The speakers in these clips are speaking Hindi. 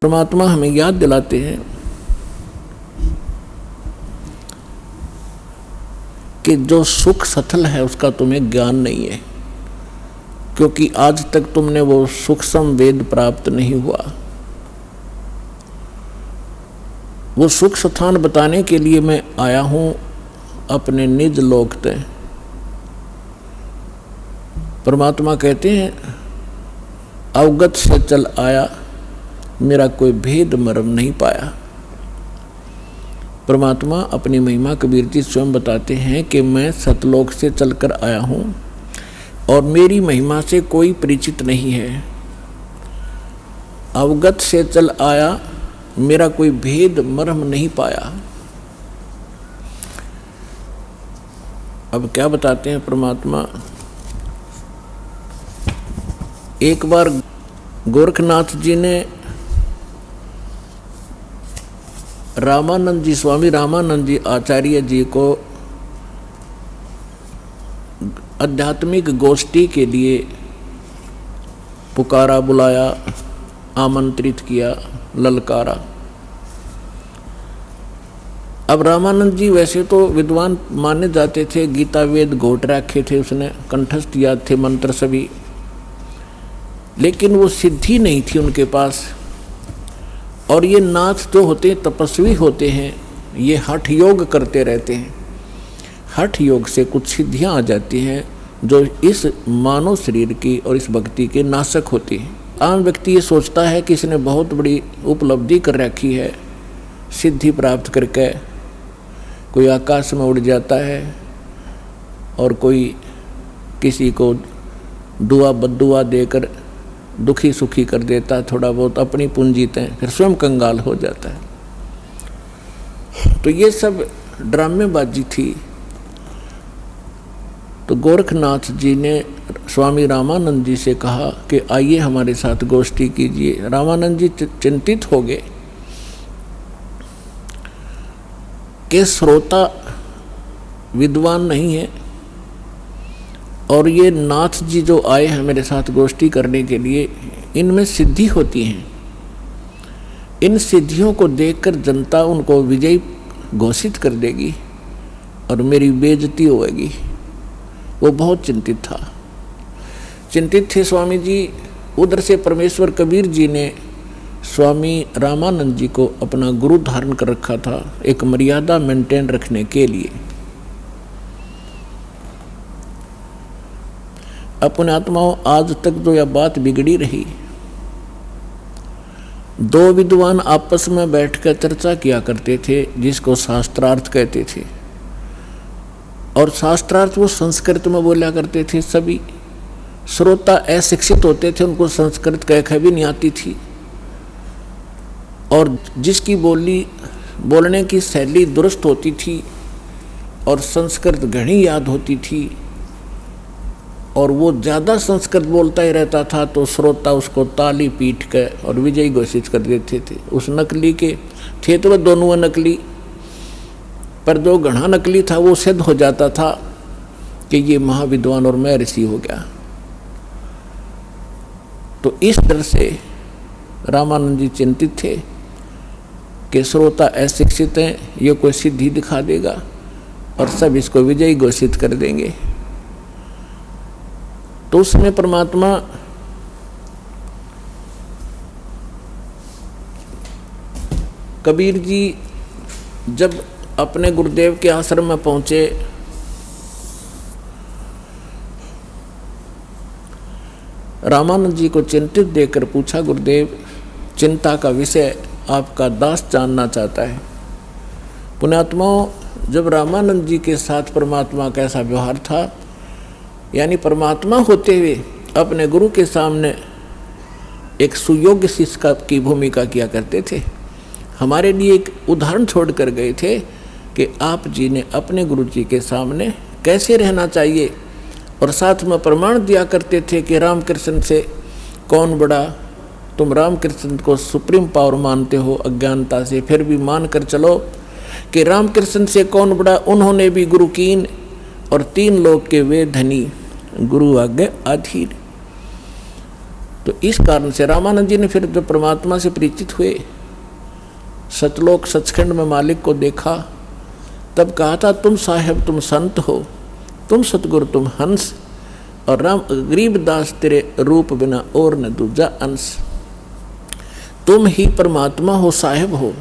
परमात्मा हमें याद दिलाते हैं कि जो सुख सथल है उसका तुम्हें ज्ञान नहीं है, क्योंकि आज तक तुमने वो सूक्ष्म वेद प्राप्त नहीं हुआ। वो सुख स्थान बताने के लिए मैं आया हूं अपने निज लोक ते। परमात्मा कहते हैं अवगत से चल आया, मेरा कोई भेद मर्म नहीं पाया। परमात्मा अपनी महिमा कबीर जी स्वयं बताते हैं कि मैं सतलोक से चलकर आया हूं और मेरी महिमा से कोई परिचित नहीं है। अवगत से चल आया, मेरा कोई भेद मर्म नहीं पाया। अब क्या बताते हैं परमात्मा। एक बार गोरखनाथ जी ने रामानंद जी, स्वामी रामानंद जी आचार्य जी को आध्यात्मिक गोष्ठी के लिए पुकारा, बुलाया, आमंत्रित किया, ललकारा। अब रामानंद जी वैसे तो विद्वान माने जाते थे, गीता वेद घोट रखे थे, उसने कंठस्थ याद थे मंत्र सभी, लेकिन वो सिद्धि नहीं थी उनके पास। और ये नाथ जो होते हैं तपस्वी होते हैं, ये हठ योग करते रहते हैं। हठ योग से कुछ सिद्धियां आ जाती हैं जो इस मानव शरीर की और इस भक्ति के नाशक होती हैं। आम व्यक्ति ये सोचता है कि इसने बहुत बड़ी उपलब्धि कर रखी है, सिद्धि प्राप्त करके कोई आकाश में उड़ जाता है और कोई किसी को दुआ बद्दुआ देकर दुखी सुखी कर देता है, थोड़ा बहुत अपनी पूंजीते हैं, फिर स्वयं कंगाल हो जाता है। तो ये सब ड्रामेबाजी थी। तो गोरखनाथ जी ने स्वामी रामानंद जी से कहा कि आइए हमारे साथ गोष्ठी कीजिए। रामानंद जी चिंतित हो गए कि श्रोता विद्वान नहीं है और ये नाथ जी जो आए हैं मेरे साथ गोष्ठी करने के लिए, इनमें सिद्धि होती हैं। इन सिद्धियों को देखकर जनता उनको विजयी घोषित कर देगी और मेरी बेइज्जती होगी। वो बहुत चिंतित था। चिंतित थे स्वामी जी। उधर से परमेश्वर कबीर जी ने स्वामी रामानंद जी को अपना गुरु धारण कर रखा था, एक मर्यादा मेंटेन रखने के लिए। अपने आत्माओं, आज तक जो यह बात बिगड़ी रही, दो विद्वान आपस में बैठकर चर्चा किया करते थे जिसको शास्त्रार्थ कहते थे, और शास्त्रार्थ वो संस्कृत में बोला करते थे। सभी श्रोता अशिक्षित होते थे, उनको संस्कृत कह भी नहीं आती थी, और जिसकी बोलने की शैली दुरुस्त होती थी और संस्कृत घनी याद होती थी और वो ज़्यादा संस्कृत बोलता ही रहता था, तो श्रोता उसको ताली पीट के और विजयी घोषित कर देते थे। उस नकली के थे तो वह दोनों नकली, पर जो घना नकली था वो सिद्ध हो जाता था कि ये महाविद्वान और मैं ऋषि हो गया। तो इस तरह से रामानंद जी चिंतित थे कि श्रोता अशिक्षित हैं, ये कोई सिद्धि दिखा देगा और सब इसको विजयी घोषित कर देंगे। तो उसमें परमात्मा कबीर जी जब अपने गुरुदेव के आश्रम में पहुंचे, रामानंद जी को चिंतित देखकर पूछा, गुरुदेव चिंता का विषय आपका दास जानना चाहता है। पुण्यात्माओं, जब रामानंद जी के साथ परमात्मा का ऐसा व्यवहार था, यानी परमात्मा होते हुए अपने गुरु के सामने एक सुयोग्य शिष्य की भूमिका किया करते थे। हमारे लिए एक उदाहरण छोड़ कर गए थे कि आप जी ने अपने गुरु जी के सामने कैसे रहना चाहिए, और साथ में प्रमाण दिया करते थे कि रामकृष्ण से कौन बड़ा। तुम रामकृष्ण को सुप्रीम पावर मानते हो अज्ञानता से, फिर भी मान कर चलो कि रामकृष्ण से कौन बड़ा। उन्होंने भी गुरु कीन और 3 लोक के वे धनी, गुरु आज्ञा अधीर। तो इस कारण से रामानंद जी ने फिर जब परमात्मा से परिचित हुए, सतलोक सचखंड में मालिक को देखा, तब कहा था तुम साहेब तुम संत हो, तुम सतगुरु तुम हंस, और राम गरीबदास तेरे रूप बिना और न दूजा अंश। तुम ही परमात्मा हो, साहेब हो,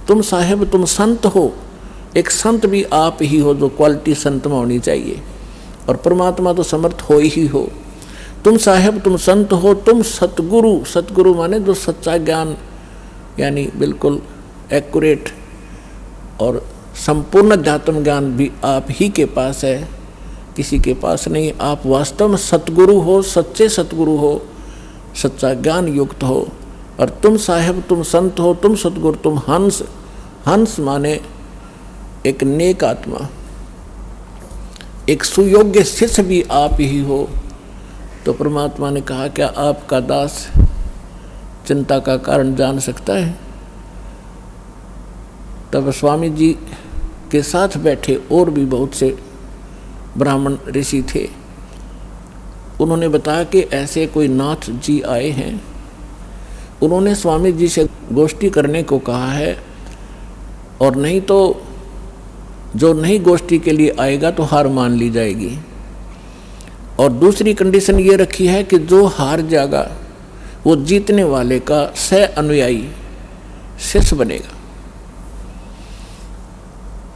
तुम साहेब तुम संत हो। एक संत भी आप ही हो, जो क्वालिटी संत में होनी चाहिए, और परमात्मा तो समर्थ हो ही हो। तुम साहेब तुम संत हो, तुम सतगुरु, सतगुरु माने जो सच्चा ज्ञान यानी बिल्कुल एक्यूरेट और संपूर्ण अध्यात्म ज्ञान भी आप ही के पास है, किसी के पास नहीं। आप वास्तव में सतगुरु हो, सच्चे सतगुरु हो, सच्चा ज्ञान युक्त हो। और तुम साहेब तुम संत हो, तुम सतगुरु तुम हंस। हंस माने एक नेक आत्मा, एक सुयोग्य शिष्य भी आप ही हो। तो परमात्मा ने कहा क्या आपका दास चिंता का कारण जान सकता है? तब स्वामी जी के साथ बैठे और भी बहुत से ब्राह्मण ऋषि थे। उन्होंने बताया कि ऐसे कोई नाथ जी आए हैं, उन्होंने स्वामी जी से गोष्ठी करने को कहा है, और नहीं तो जो नहीं गोष्ठी के लिए आएगा तो हार मान ली जाएगी। और दूसरी कंडीशन ये रखी है कि जो हार जाएगा वो जीतने वाले का सह अनुयायी शिष्य बनेगा।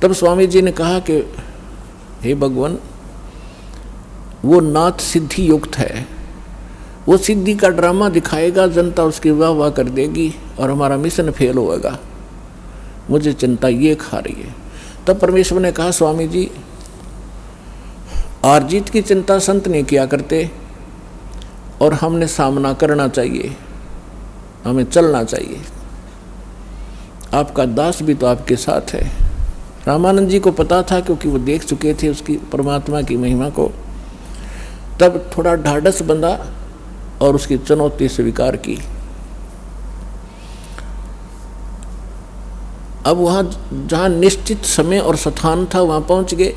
तब स्वामी जी ने कहा कि हे भगवान, वो नाथ सिद्धि युक्त है, वो सिद्धि का ड्रामा दिखाएगा, जनता उसकी वाह वाह कर देगी और हमारा मिशन फेल होगा, मुझे चिंता ये खा रही है। तब परमेश्वर ने कहा स्वामी जी, हार जीत की चिंता संत नहीं किया करते, और हमने सामना करना चाहिए, हमें चलना चाहिए। आपका दास भी तो आपके साथ है। रामानंद जी को पता था, क्योंकि वो देख चुके थे उसकी परमात्मा की महिमा को। तब थोड़ा ढाढ़स बंधा और उसकी चुनौती स्वीकार की। अब वहाँ जहाँ निश्चित समय और स्थान था वहाँ पहुँच गए।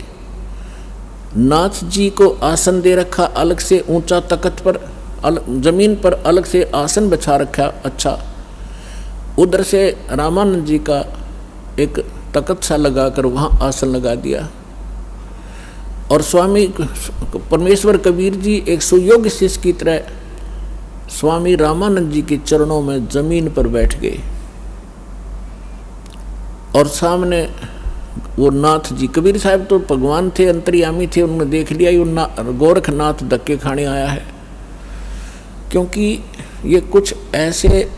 नाथ जी को आसन दे रखा अलग से, ऊंचा तख्त पर जमीन पर अलग से आसन बिछा रखा। अच्छा, उधर से रामानंद जी का एक तख्त सा लगाकर वहाँ आसन लगा दिया। और स्वामी परमेश्वर कबीर जी एक सुयोग्य शिष्य की तरह स्वामी रामानंद जी के चरणों में जमीन पर बैठ गए। और सामने वो नाथ जी, कबीर साहब तो भगवान थे, अंतर्यामी थे, उन्होंने देख लिया ये गोरखनाथ धक्के खाने आया है। क्योंकि ये कुछ ऐसे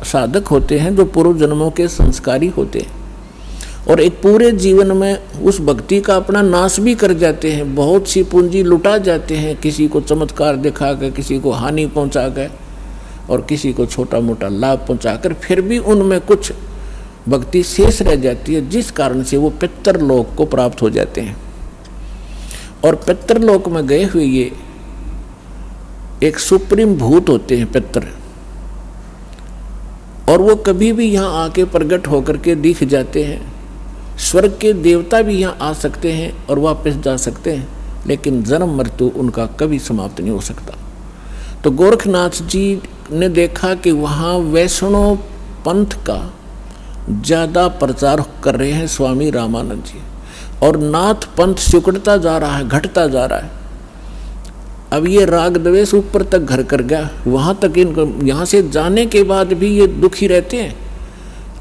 साधक होते हैं जो पूर्व जन्मों के संस्कारी होते हैं, और एक पूरे जीवन में उस भक्ति का अपना नाश भी कर जाते हैं। बहुत सी पूंजी लुटा जाते हैं, किसी को चमत्कार दिखा कर, किसी को हानि पहुंचा कर, और किसी को छोटा मोटा लाभ पहुंचाकर, फिर भी उनमें कुछ भक्ति शेष रह जाती है, जिस कारण से वो पितृलोक को प्राप्त हो जाते हैं। और पितृलोक में गए हुए ये एक सुप्रीम भूत होते हैं पितृ, और वो कभी भी यहाँ आके प्रकट होकर के दिख जाते हैं। स्वर्ग के देवता भी यहाँ आ सकते हैं और वापस जा सकते हैं, लेकिन जन्म मृत्यु उनका कभी समाप्त नहीं हो सकता। तो गोरखनाथ जी ने देखा कि वहाँ वैष्णव पंथ का ज़्यादा प्रचार कर रहे हैं स्वामी रामानंद जी, और नाथ पंथ सिकुड़ता जा रहा है, घटता जा रहा है। अब ये राग द्वेष ऊपर तक घर कर गया, वहाँ तक इनको यहाँ से जाने के बाद भी ये दुखी रहते हैं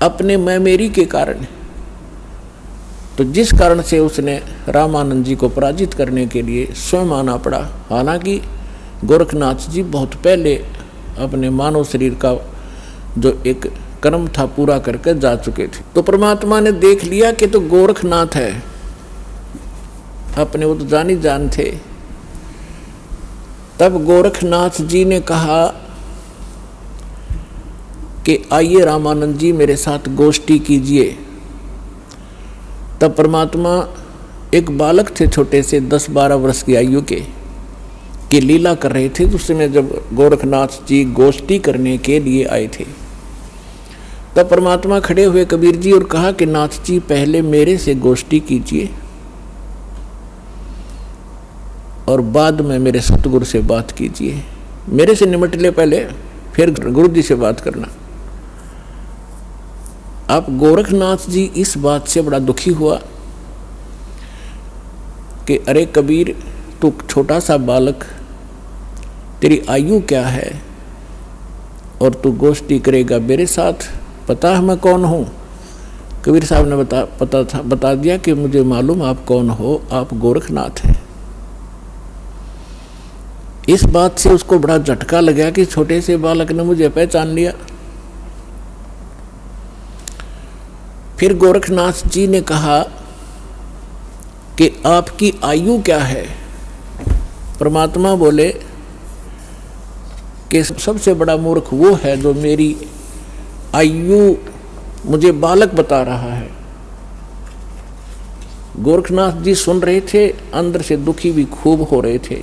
अपने मैं मेरी के कारण। तो जिस कारण से उसने रामानंद जी को पराजित करने के लिए स्वयं आना पड़ा। हालांकि गोरखनाथ जी बहुत पहले अपने मानव शरीर का जो एक कर्म था पूरा करके जा चुके थे। तो परमात्मा ने देख लिया कि तो गोरखनाथ है, अपने वो तो जानी जान थे। तब गोरखनाथ जी ने कहा कि आइए रामानंद जी मेरे साथ गोष्ठी कीजिए। तब परमात्मा एक बालक थे छोटे से 10-12 वर्ष की आयु के लीला कर रहे थे। उस समय जब गोरखनाथ जी गोष्ठी करने के लिए आए थे, तब परमात्मा खड़े हुए कबीर जी और कहा कि नाथ जी पहले मेरे से गोष्ठी कीजिए और बाद में मेरे सतगुरु से बात कीजिए। मेरे से निमट ले पहले, फिर गुरु जी से बात करना। अब गोरखनाथ जी इस बात से बड़ा दुखी हुआ कि अरे कबीर, तू छोटा सा बालक, तेरी आयु क्या है और तू गोष्ठी करेगा मेरे साथ? पता है मैं कौन हूँ? कबीर साहब ने बता दिया कि मुझे मालूम आप कौन हो, आप गोरखनाथ हैं। इस बात से उसको बड़ा झटका लगा कि छोटे से बालक ने मुझे पहचान लिया। फिर गोरखनाथ जी ने कहा कि आपकी आयु क्या है? परमात्मा बोले कि सबसे बड़ा मूर्ख वो है जो मेरी आयु मुझे बालक बता रहा है। गोरखनाथ जी सुन रहे थे, अंदर से दुखी भी खूब हो रहे थे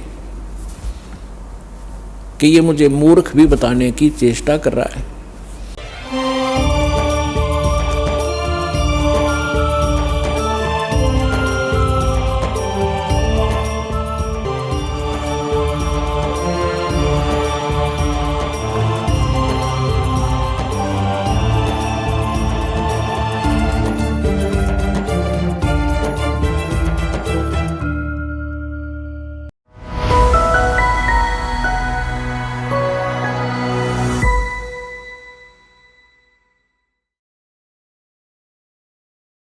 कि ये मुझे मूर्ख भी बताने की चेष्टा कर रहा है।